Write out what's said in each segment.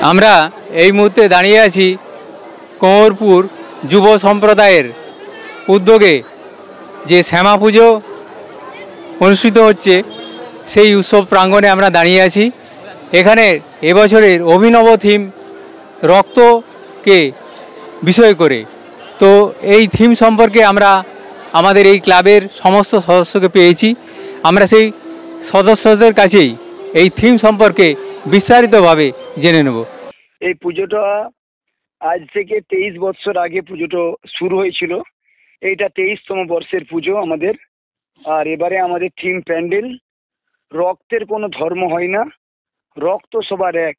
আমরা এই মুহূর্তে দাঁড়িয়ে আছি কোমরপুর যুব সম্প্রদায়ের উদ্যোগে যে শ্যামা পুজো অনুষ্ঠিত হচ্ছে সেই উৎসব প্রাঙ্গণে আমরা দাঁড়িয়ে আছি। এখানে এবছরের অভিনব থিম রক্তকে বিষয় করে। তো এই থিম সম্পর্কে আমরা আমাদের এই ক্লাবের সমস্ত সদস্যকে পেয়েছি। আমরা সেই সদস্যদের কাছেই এই থিম সম্পর্কে বিস্তারিতভাবে জেনে নেব। এই পুজোটা আজ থেকে 23 বছর আগে পুজোটা শুরু হয়েছিল। এইটা 23তম বর্ষের পুজো আমাদের। আর এবারে আমাদের থিম প্যান্ডেল রক্তের কোনো ধর্ম হয় না, রক্ত সবার এক।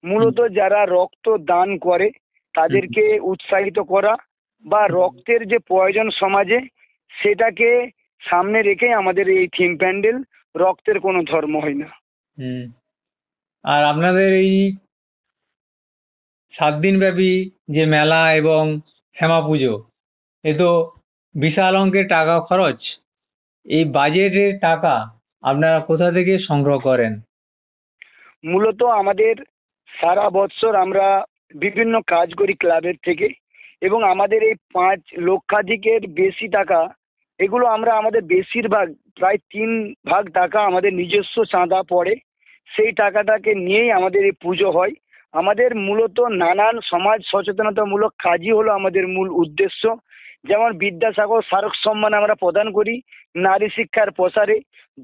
মূলত যারা রক্ত দান করে তাদেরকে উৎসাহিত করা বা রক্তের যে প্রয়োজন সমাজে সেটাকে সামনে রেখে আমাদের এই থিম প্যান্ডেল রক্তের কোনো ধর্ম হয় না। আর আপনাদের এই 7 দিন ব্যাপী যে মেলা এবং শ্যামা পুজো, এ তো বিশাল অঙ্কের টাকা খরচ। এই বাজেটের টাকা আপনারা কোথা থেকে সংগ্রহ করেন? মূলত আমাদের সারা বছর আমরা বিভিন্ন কাজ করি ক্লাবের থেকে, এবং আমাদের এই 5 লক্ষাধিকের বেশি টাকা, এগুলো আমরা আমাদের বেশিরভাগ প্রায় 3 ভাগ টাকা আমাদের নিজস্ব চাঁদা পড়ে। সেই টাকাটাকে নিয়েই আমাদের এই পুজো হয়। আমাদের মূলত নানান সমাজ সচেতনতামূলক কাজই হলো আমাদের মূল উদ্দেশ্য। যেমন বিদ্যাসাগর স্মারক সম্মান আমরা প্রদান করি নারী শিক্ষার প্রসারে,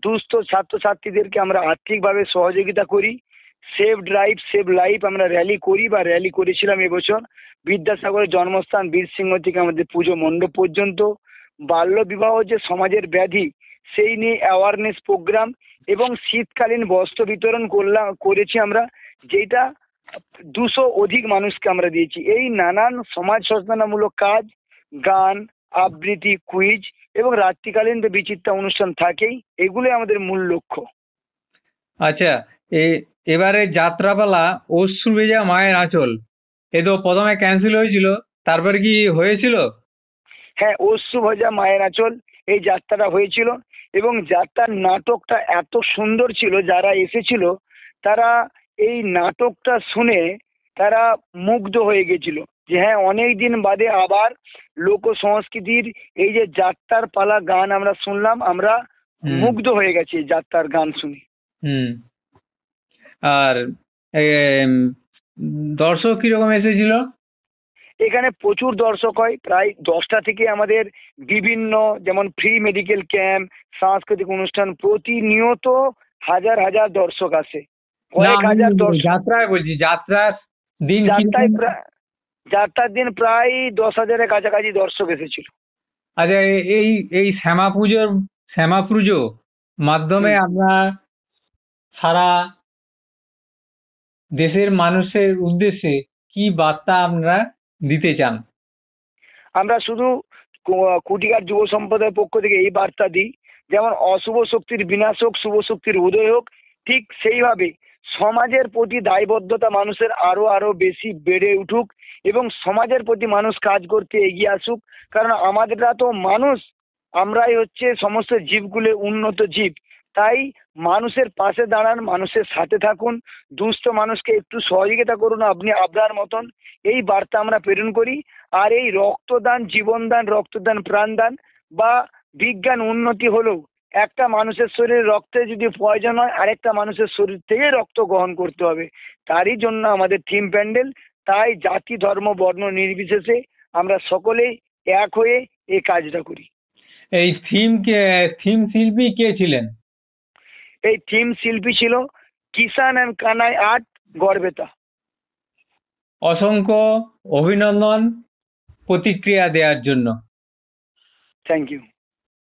দুস্থ ছাত্রছাত্রীদেরকে আমরা আর্থিকভাবে সহযোগিতা করি, সেভ ড্রাইভ সেভ লাইফ আমরা র্যালি করি বা র্যালি করেছিলাম এবছর। বিদ্যাসাগরের জন্মস্থান বীরসিংহ থেকে আমাদের পুজো মণ্ডপ পর্যন্ত। বাল্য বিবাহ যে সমাজের ব্যাধি সেই নিয়ে অ্যাওয়ারনেস প্রোগ্রাম এবং শীতকালীন বস্ত্র বিতরণ করেছি আমরা, যেটা 200 অধিক মানুষকে আমরা দিয়েছি। এই নানান সমাজ সচেতনতামূলক কাজ, গান, আবৃত্তি, কুইজ এবং রাত্রিকালীন তো বিচিত্রা অনুষ্ঠান থাকেই, এগুলোই আমাদের মূল লক্ষ্য। আচ্ছা, এবারে যাত্রাপালা অশ্রু ভেজা মায়ের আঁচল, এ তো প্রথমে ক্যান্সেল হয়েছিল, তারপরে কি হয়েছিল? হ্যাঁ, অশ্রু ভেজা মায়ের আঁচল এই যাত্রাটা হয়েছিল, এবং যাত্রার নাটকটা এত সুন্দর ছিল, যারা এসেছিল তারা এই নাটকটা শুনে তারা মুগ্ধ হয়ে গেছিল যে হ্যাঁ, অনেক দিন বাদে আবার লোক সংস্কৃতির এই যে যাত্রার পালা গান আমরা শুনলাম, আমরা মুগ্ধ হয়ে গেছি যাত্রার গান শুনে। আর দর্শক কিরকম এসেছিল? এখানে প্রচুর দর্শক হয়, প্রায় 10টা থেকে আমাদের বিভিন্ন যেমন ফ্রি মেডিকেল ক্যাম্প, সাংস্কৃতিক অনুষ্ঠান, প্রতিনিয়ত হাজার হাজার দর্শক আসে। কয়েক হাজার দর্শক যাত্রায় বলছি, যাত্রার দিন প্রায় 10,000-এর কাছাকাছি দর্শক এসেছিল। আচ্ছা, এই শ্যামা পুজো মাধ্যমে আমরা সারা দেশের মানুষের উদ্দেশ্যে কি বার্তা আপনারা দিতে চান? আমরা শুধু কুটিঘাট যুব সম্প্রদায়ের পক্ষ থেকে এই বার্তা দিই, যেমন অশুভ শক্তির বিনাশ হোক, শুভ শক্তির উদয় হোক, ঠিক সেইভাবে সমাজের প্রতি দায়বদ্ধতা মানুষের আরো আরো বেশি বেড়ে উঠুক এবং সমাজের প্রতি মানুষ কাজ করতে এগিয়ে আসুক। কারণ আমাদেররা তো মানুষ, আমরাই হচ্ছে সমস্ত জীবগুলো উন্নত জীব। তাই মানুষের পাশে দাঁড়ান, মানুষের সাথে থাকুন, দুস্থ মানুষকে একটু সহযোগিতা করুন আপনি আপনার মতন, এই বার্তা আমরা প্রেরণ করি। আর এই রক্তদান জীবনদান, রক্তদান প্রাণদান বা বিজ্ঞান উন্নতি হলো একটা মানুষের শরীরে রক্তের যদি প্রয়োজন হয় আরেকটা মানুষের শরীর থেকে রক্ত গ্রহণ করতে হবে, তারই জন্য আমাদের থিম প্যান্ডেল। তাই জাতি ধর্ম বর্ণ নির্বিশেষে আমরা সকলেই এক হয়ে এই কাজটা করি। এই থিম শিল্পী কে ছিলেন? এই থিম শিল্পী ছিল কিষান অ্যান্ড কানাই আর্ট, গড়বেতা। অসংখ্য অভিনন্দন প্রতিক্রিয়া দেওয়ার জন্য। Thank you.